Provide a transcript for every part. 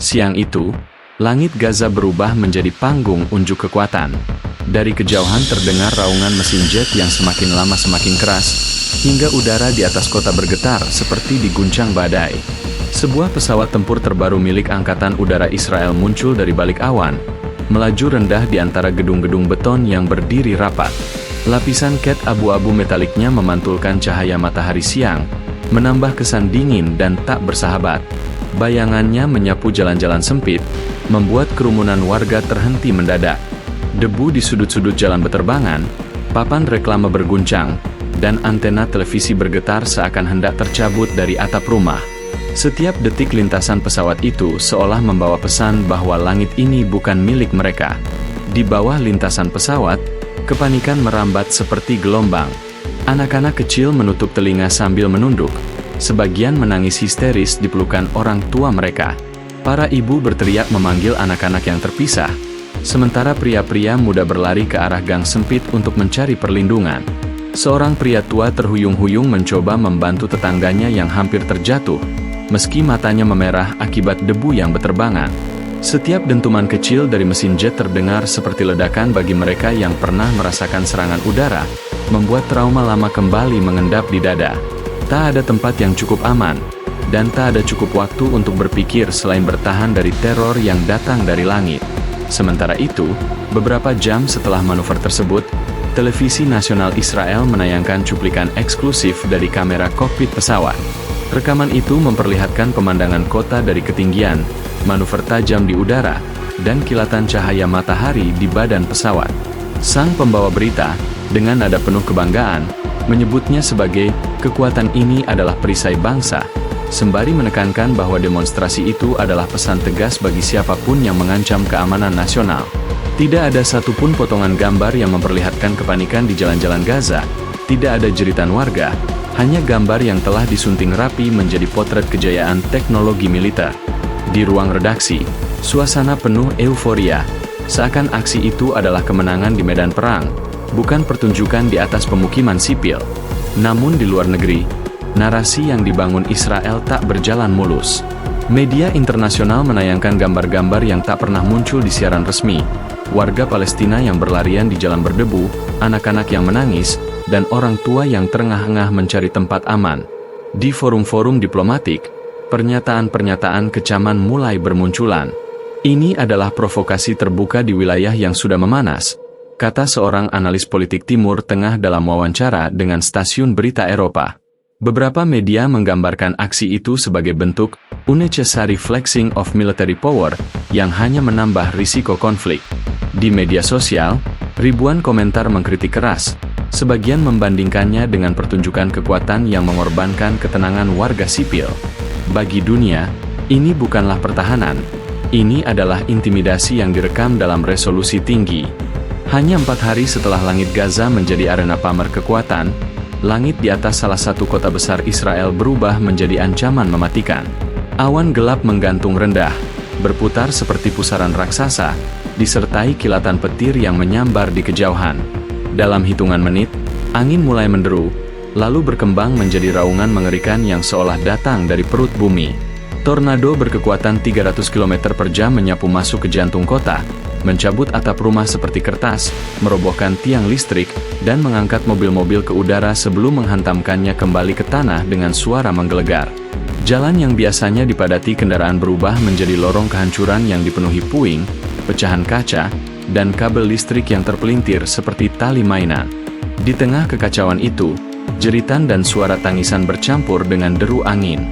Siang itu, langit Gaza berubah menjadi panggung unjuk kekuatan. Dari kejauhan terdengar raungan mesin jet yang semakin lama semakin keras, hingga udara di atas kota bergetar seperti diguncang badai. Sebuah pesawat tempur terbaru milik Angkatan Udara Israel muncul dari balik awan, melaju rendah di antara gedung-gedung beton yang berdiri rapat. Lapisan cat abu-abu metaliknya memantulkan cahaya matahari siang, menambah kesan dingin dan tak bersahabat. Bayangannya menyapu jalan-jalan sempit, membuat kerumunan warga terhenti mendadak. Debu di sudut-sudut jalan beterbangan, papan reklame berguncang, dan antena televisi bergetar seakan hendak tercabut dari atap rumah. Setiap detik lintasan pesawat itu seolah membawa pesan bahwa langit ini bukan milik mereka. Di bawah lintasan pesawat, kepanikan merambat seperti gelombang. Anak-anak kecil menutup telinga sambil menunduk. Sebagian menangis histeris di pelukan orang tua mereka. Para ibu berteriak memanggil anak-anak yang terpisah, sementara pria-pria muda berlari ke arah gang sempit untuk mencari perlindungan. Seorang pria tua terhuyung-huyung mencoba membantu tetangganya yang hampir terjatuh, meski matanya memerah akibat debu yang beterbangan. Setiap dentuman kecil dari mesin jet terdengar seperti ledakan bagi mereka yang pernah merasakan serangan udara, membuat trauma lama kembali mengendap di dada. Tak ada tempat yang cukup aman, dan tak ada cukup waktu untuk berpikir selain bertahan dari teror yang datang dari langit. Sementara itu, beberapa jam setelah manuver tersebut, televisi nasional Israel menayangkan cuplikan eksklusif dari kamera kokpit pesawat. Rekaman itu memperlihatkan pemandangan kota dari ketinggian, manuver tajam di udara, dan kilatan cahaya matahari di badan pesawat. Sang pembawa berita, dengan nada penuh kebanggaan, menyebutnya sebagai, "Kekuatan ini adalah perisai bangsa," sembari menekankan bahwa demonstrasi itu adalah pesan tegas bagi siapapun yang mengancam keamanan nasional. Tidak ada satupun potongan gambar yang memperlihatkan kepanikan di jalan-jalan Gaza, tidak ada jeritan warga, hanya gambar yang telah disunting rapi menjadi potret kejayaan teknologi militer. Di ruang redaksi, suasana penuh euforia, seakan aksi itu adalah kemenangan di medan perang, bukan pertunjukan di atas pemukiman sipil. Namun di luar negeri, narasi yang dibangun Israel tak berjalan mulus. Media internasional menayangkan gambar-gambar yang tak pernah muncul di siaran resmi. Warga Palestina yang berlarian di jalan berdebu, anak-anak yang menangis, dan orang tua yang terengah-engah mencari tempat aman. Di forum-forum diplomatik, pernyataan-pernyataan kecaman mulai bermunculan. Ini adalah provokasi terbuka di wilayah yang sudah memanas, kata seorang analis politik Timur Tengah dalam wawancara dengan stasiun berita Eropa. Beberapa media menggambarkan aksi itu sebagai bentuk unnecessary flexing of military power yang hanya menambah risiko konflik. Di media sosial, ribuan komentar mengkritik keras, sebagian membandingkannya dengan pertunjukan kekuatan yang mengorbankan ketenangan warga sipil. Bagi dunia, ini bukanlah pertahanan, ini adalah intimidasi yang direkam dalam resolusi tinggi. Hanya 4 hari setelah langit Gaza menjadi arena pamer kekuatan, langit di atas salah satu kota besar Israel berubah menjadi ancaman mematikan. Awan gelap menggantung rendah, berputar seperti pusaran raksasa, disertai kilatan petir yang menyambar di kejauhan. Dalam hitungan menit, angin mulai menderu, lalu berkembang menjadi raungan mengerikan yang seolah datang dari perut bumi. Tornado berkekuatan 300 km per jam menyapu masuk ke jantung kota, mencabut atap rumah seperti kertas, merobohkan tiang listrik, dan mengangkat mobil-mobil ke udara sebelum menghantamkannya kembali ke tanah dengan suara menggelegar. Jalan yang biasanya dipadati kendaraan berubah menjadi lorong kehancuran yang dipenuhi puing, pecahan kaca, dan kabel listrik yang terpelintir seperti tali mainan. Di tengah kekacauan itu, jeritan dan suara tangisan bercampur dengan deru angin.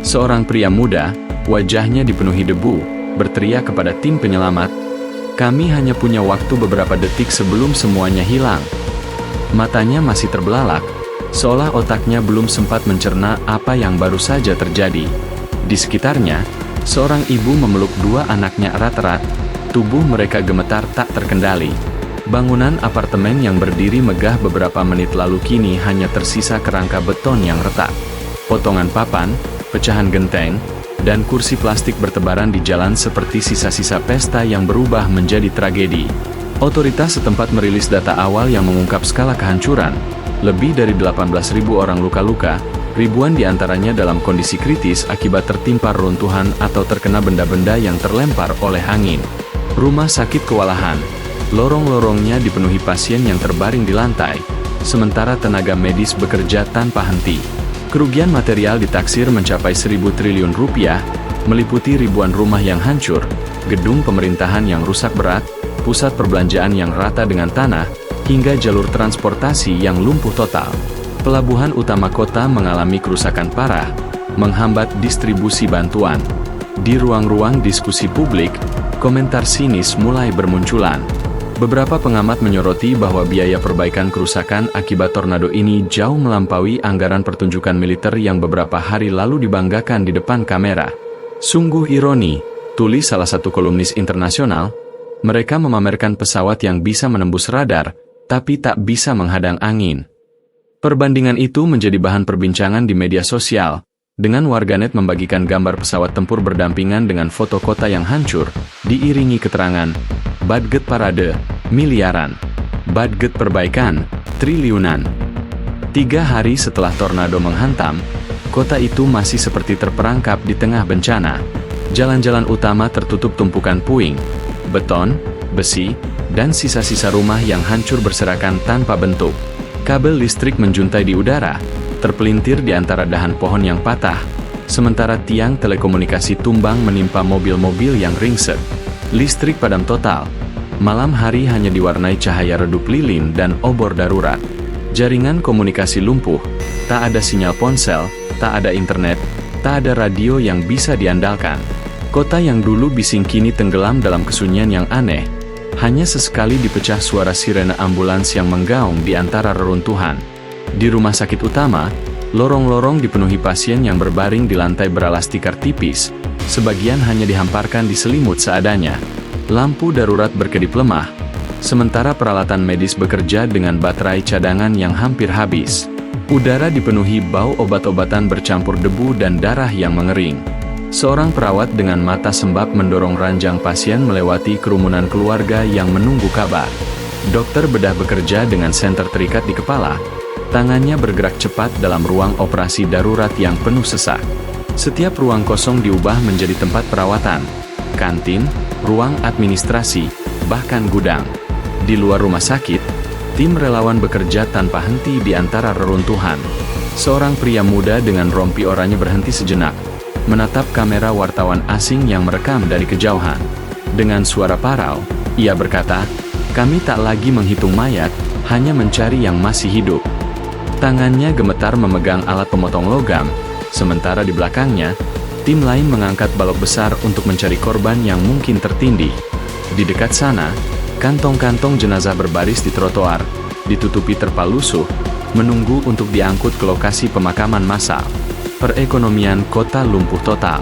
Seorang pria muda, wajahnya dipenuhi debu, berteriak kepada tim penyelamat, "Kami hanya punya waktu beberapa detik sebelum semuanya hilang." Matanya masih terbelalak, seolah otaknya belum sempat mencerna apa yang baru saja terjadi. Di sekitarnya, seorang ibu memeluk 2 anaknya erat-erat, tubuh mereka gemetar tak terkendali. Bangunan apartemen yang berdiri megah beberapa menit lalu kini hanya tersisa kerangka beton yang retak. Potongan papan, pecahan genteng, dan kursi plastik bertebaran di jalan seperti sisa-sisa pesta yang berubah menjadi tragedi. Otoritas setempat merilis data awal yang mengungkap skala kehancuran, lebih dari 18.000 orang luka-luka, Ribuan di antaranya dalam kondisi kritis akibat tertimpa reruntuhan atau terkena benda-benda yang terlempar oleh angin. Rumah sakit kewalahan. Lorong-lorongnya dipenuhi pasien yang terbaring di lantai, sementara tenaga medis bekerja tanpa henti. Kerugian material ditaksir mencapai 1.000 triliun rupiah, meliputi ribuan rumah yang hancur, gedung pemerintahan yang rusak berat, pusat perbelanjaan yang rata dengan tanah, hingga jalur transportasi yang lumpuh total. Pelabuhan utama kota mengalami kerusakan parah, menghambat distribusi bantuan. Di ruang-ruang diskusi publik, komentar sinis mulai bermunculan. Beberapa pengamat menyoroti bahwa biaya perbaikan kerusakan akibat tornado ini jauh melampaui anggaran pertunjukan militer yang beberapa hari lalu dibanggakan di depan kamera. Sungguh ironi, tulis salah satu kolumnis internasional, mereka memamerkan pesawat yang bisa menembus radar, tapi tak bisa menghadang angin. Perbandingan itu menjadi bahan perbincangan di media sosial, dengan warganet membagikan gambar pesawat tempur berdampingan dengan foto kota yang hancur, diiringi keterangan, budget parade, miliaran, budget perbaikan, triliunan. 3 hari setelah tornado menghantam, kota itu masih seperti terperangkap di tengah bencana. Jalan-jalan utama tertutup tumpukan puing, beton, besi, dan sisa-sisa rumah yang hancur berserakan tanpa bentuk. Kabel listrik menjuntai di udara, terpelintir di antara dahan pohon yang patah, sementara tiang telekomunikasi tumbang menimpa mobil-mobil yang ringsek. Listrik padam total. Malam hari hanya diwarnai cahaya redup lilin dan obor darurat. Jaringan komunikasi lumpuh, tak ada sinyal ponsel, tak ada internet, tak ada radio yang bisa diandalkan. Kota yang dulu bising kini tenggelam dalam kesunyian yang aneh. Hanya sesekali dipecah suara sirene ambulans yang menggaung di antara reruntuhan. Di rumah sakit utama, lorong-lorong dipenuhi pasien yang berbaring di lantai beralas tikar tipis, sebagian hanya dihamparkan di selimut seadanya. Lampu darurat berkedip lemah, sementara peralatan medis bekerja dengan baterai cadangan yang hampir habis. Udara dipenuhi bau obat-obatan bercampur debu dan darah yang mengering. Seorang perawat dengan mata sembab mendorong ranjang pasien melewati kerumunan keluarga yang menunggu kabar. Dokter bedah bekerja dengan senter terikat di kepala, tangannya bergerak cepat dalam ruang operasi darurat yang penuh sesak. Setiap ruang kosong diubah menjadi tempat perawatan, kantin, ruang administrasi, bahkan gudang. Di luar rumah sakit, tim relawan bekerja tanpa henti di antara reruntuhan. Seorang pria muda dengan rompi oranye berhenti sejenak, menatap kamera wartawan asing yang merekam dari kejauhan. Dengan suara parau, ia berkata, "Kami tak lagi menghitung mayat, hanya mencari yang masih hidup." Tangannya gemetar memegang alat pemotong logam, sementara di belakangnya, tim lain mengangkat balok besar untuk mencari korban yang mungkin tertindih. Di dekat sana, kantong-kantong jenazah berbaris di trotoar, ditutupi terpal lusuh, menunggu untuk diangkut ke lokasi pemakaman massal. Perekonomian kota lumpuh total.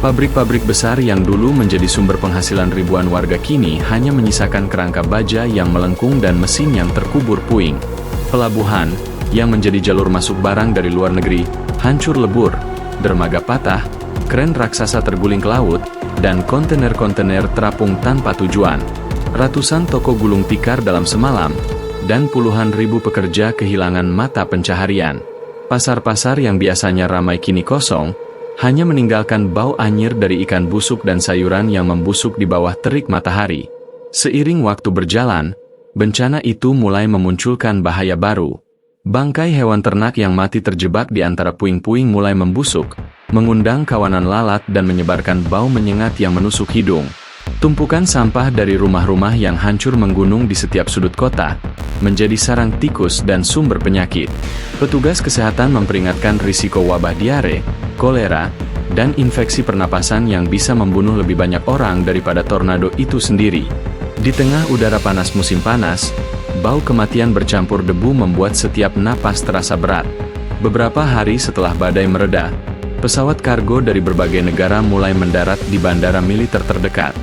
Pabrik-pabrik besar yang dulu menjadi sumber penghasilan ribuan warga kini hanya menyisakan kerangka baja yang melengkung dan mesin yang terkubur puing. Pelabuhan, yang menjadi jalur masuk barang dari luar negeri, hancur lebur, dermaga patah, kren raksasa terguling ke laut, dan kontainer-kontainer terapung tanpa tujuan. Ratusan toko gulung tikar dalam semalam, dan puluhan ribu pekerja kehilangan mata pencaharian. Pasar-pasar yang biasanya ramai kini kosong, hanya meninggalkan bau anyir dari ikan busuk dan sayuran yang membusuk di bawah terik matahari. Seiring waktu berjalan, bencana itu mulai memunculkan bahaya baru. Bangkai hewan ternak yang mati terjebak di antara puing-puing mulai membusuk, mengundang kawanan lalat dan menyebarkan bau menyengat yang menusuk hidung. Tumpukan sampah dari rumah-rumah yang hancur menggunung di setiap sudut kota, menjadi sarang tikus dan sumber penyakit. Petugas kesehatan memperingatkan risiko wabah diare, kolera, dan infeksi pernapasan yang bisa membunuh lebih banyak orang daripada tornado itu sendiri. Di tengah udara panas musim panas, bau kematian bercampur debu membuat setiap napas terasa berat. Beberapa hari setelah badai mereda, pesawat kargo dari berbagai negara mulai mendarat di bandara militer terdekat.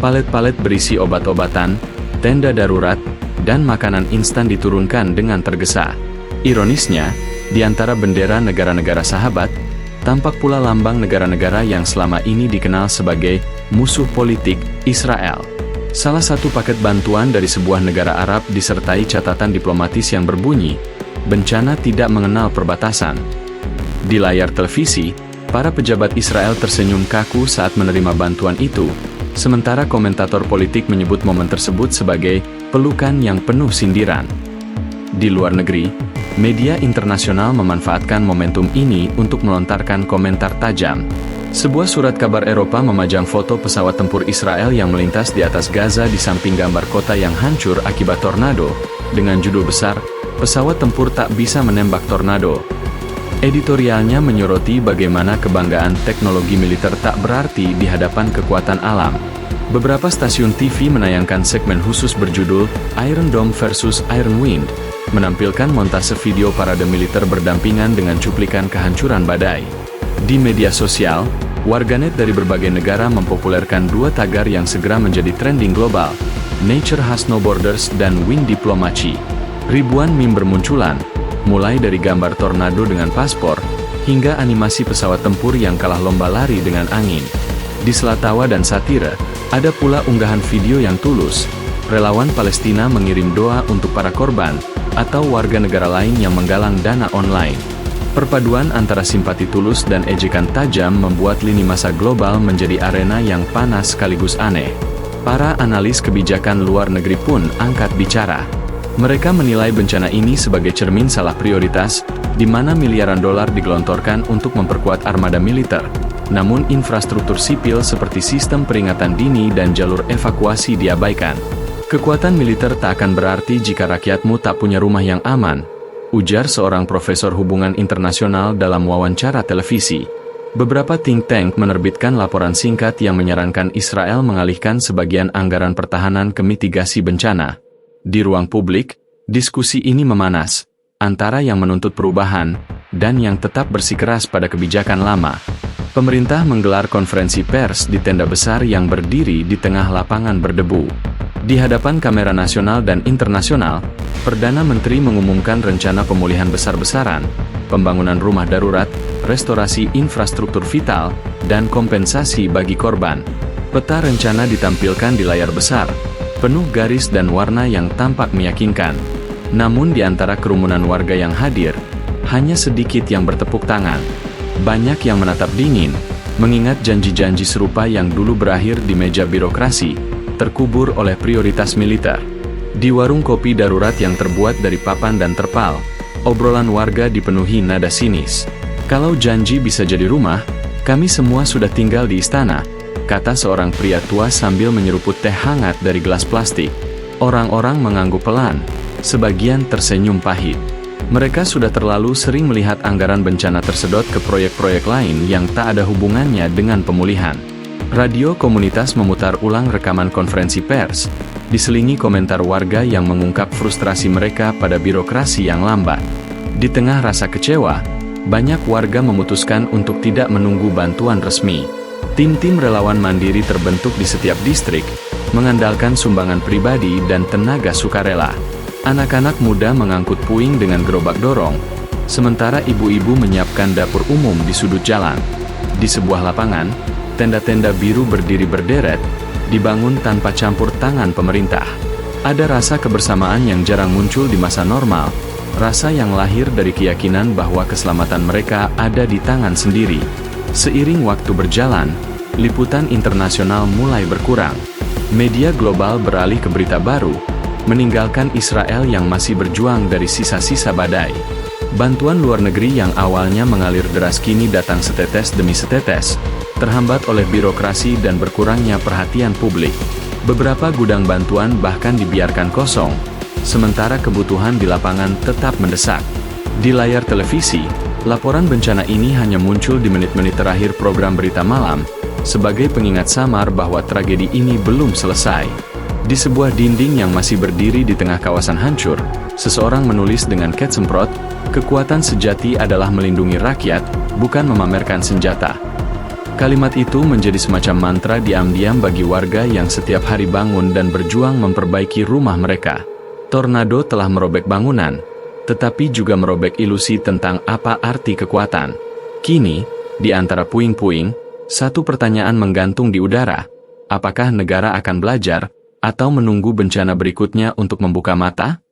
Palet-palet berisi obat-obatan, tenda darurat, dan makanan instan diturunkan dengan tergesa. Ironisnya, di antara bendera negara-negara sahabat, tampak pula lambang negara-negara yang selama ini dikenal sebagai musuh politik Israel. Salah satu paket bantuan dari sebuah negara Arab disertai catatan diplomatis yang berbunyi, "Bencana tidak mengenal perbatasan." Di layar televisi, para pejabat Israel tersenyum kaku saat menerima bantuan itu, sementara komentator politik menyebut momen tersebut sebagai pelukan yang penuh sindiran. Di luar negeri, media internasional memanfaatkan momentum ini untuk melontarkan komentar tajam. Sebuah surat kabar Eropa memajang foto pesawat tempur Israel yang melintas di atas Gaza di samping gambar kota yang hancur akibat tornado, dengan judul besar, "Pesawat tempur tak bisa menembak tornado." Editorialnya menyoroti bagaimana kebanggaan teknologi militer tak berarti di hadapan kekuatan alam. Beberapa stasiun TV menayangkan segmen khusus berjudul Iron Dome versus Iron Wind, menampilkan montase video parade militer berdampingan dengan cuplikan kehancuran badai. Di media sosial, warganet dari berbagai negara mempopulerkan dua tagar yang segera menjadi trending global, "Nature has no borders" dan "Wind diplomacy". Ribuan meme bermunculan, mulai dari gambar tornado dengan paspor, hingga animasi pesawat tempur yang kalah lomba lari dengan angin. Di sela tawa dan satire, ada pula unggahan video yang tulus, relawan Palestina mengirim doa untuk para korban, atau warga negara lain yang menggalang dana online. Perpaduan antara simpati tulus dan ejekan tajam membuat lini masa global menjadi arena yang panas sekaligus aneh. Para analis kebijakan luar negeri pun angkat bicara. Mereka menilai bencana ini sebagai cermin salah prioritas, di mana miliaran dolar digelontorkan untuk memperkuat armada militer, namun infrastruktur sipil seperti sistem peringatan dini dan jalur evakuasi diabaikan. "Kekuatan militer tak akan berarti jika rakyatmu tak punya rumah yang aman," ujar seorang profesor hubungan internasional dalam wawancara televisi. Beberapa think tank menerbitkan laporan singkat yang menyarankan Israel mengalihkan sebagian anggaran pertahanan ke mitigasi bencana. Di ruang publik, diskusi ini memanas, antara yang menuntut perubahan, dan yang tetap bersikeras pada kebijakan lama. Pemerintah menggelar konferensi pers di tenda besar yang berdiri di tengah lapangan berdebu. Di hadapan kamera nasional dan internasional, Perdana Menteri mengumumkan rencana pemulihan besar-besaran, pembangunan rumah darurat, restorasi infrastruktur vital, dan kompensasi bagi korban. Peta rencana ditampilkan di layar besar, penuh garis dan warna yang tampak meyakinkan. Namun di antara kerumunan warga yang hadir, hanya sedikit yang bertepuk tangan. Banyak yang menatap dingin, mengingat janji-janji serupa yang dulu berakhir di meja birokrasi, terkubur oleh prioritas militer. Di warung kopi darurat yang terbuat dari papan dan terpal, obrolan warga dipenuhi nada sinis. "Kalau janji bisa jadi rumah, kami semua sudah tinggal di istana," kata seorang pria tua sambil menyeruput teh hangat dari gelas plastik. Orang-orang mengangguk pelan, sebagian tersenyum pahit. Mereka sudah terlalu sering melihat anggaran bencana tersedot ke proyek-proyek lain yang tak ada hubungannya dengan pemulihan. Radio komunitas memutar ulang rekaman konferensi pers, diselingi komentar warga yang mengungkap frustrasi mereka pada birokrasi yang lambat. Di tengah rasa kecewa, banyak warga memutuskan untuk tidak menunggu bantuan resmi. Tim-tim relawan mandiri terbentuk di setiap distrik, mengandalkan sumbangan pribadi dan tenaga sukarela. Anak-anak muda mengangkut puing dengan gerobak dorong, sementara ibu-ibu menyiapkan dapur umum di sudut jalan. Di sebuah lapangan, tenda-tenda biru berdiri berderet, dibangun tanpa campur tangan pemerintah. Ada rasa kebersamaan yang jarang muncul di masa normal, rasa yang lahir dari keyakinan bahwa keselamatan mereka ada di tangan sendiri. Seiring waktu berjalan, liputan internasional mulai berkurang. Media global beralih ke berita baru, meninggalkan Israel yang masih berjuang dari sisa-sisa badai. Bantuan luar negeri yang awalnya mengalir deras kini datang setetes demi setetes, terhambat oleh birokrasi dan berkurangnya perhatian publik. Beberapa gudang bantuan bahkan dibiarkan kosong, sementara kebutuhan di lapangan tetap mendesak. Di layar televisi, laporan bencana ini hanya muncul di menit-menit terakhir program berita malam, sebagai pengingat samar bahwa tragedi ini belum selesai. Di sebuah dinding yang masih berdiri di tengah kawasan hancur, seseorang menulis dengan cat semprot, "Kekuatan sejati adalah melindungi rakyat, bukan memamerkan senjata." Kalimat itu menjadi semacam mantra diam-diam bagi warga yang setiap hari bangun dan berjuang memperbaiki rumah mereka. Tornado telah merobek bangunan, tetapi juga merobek ilusi tentang apa arti kekuatan. Kini, di antara puing-puing, satu pertanyaan menggantung di udara. Apakah negara akan belajar, atau menunggu bencana berikutnya untuk membuka mata?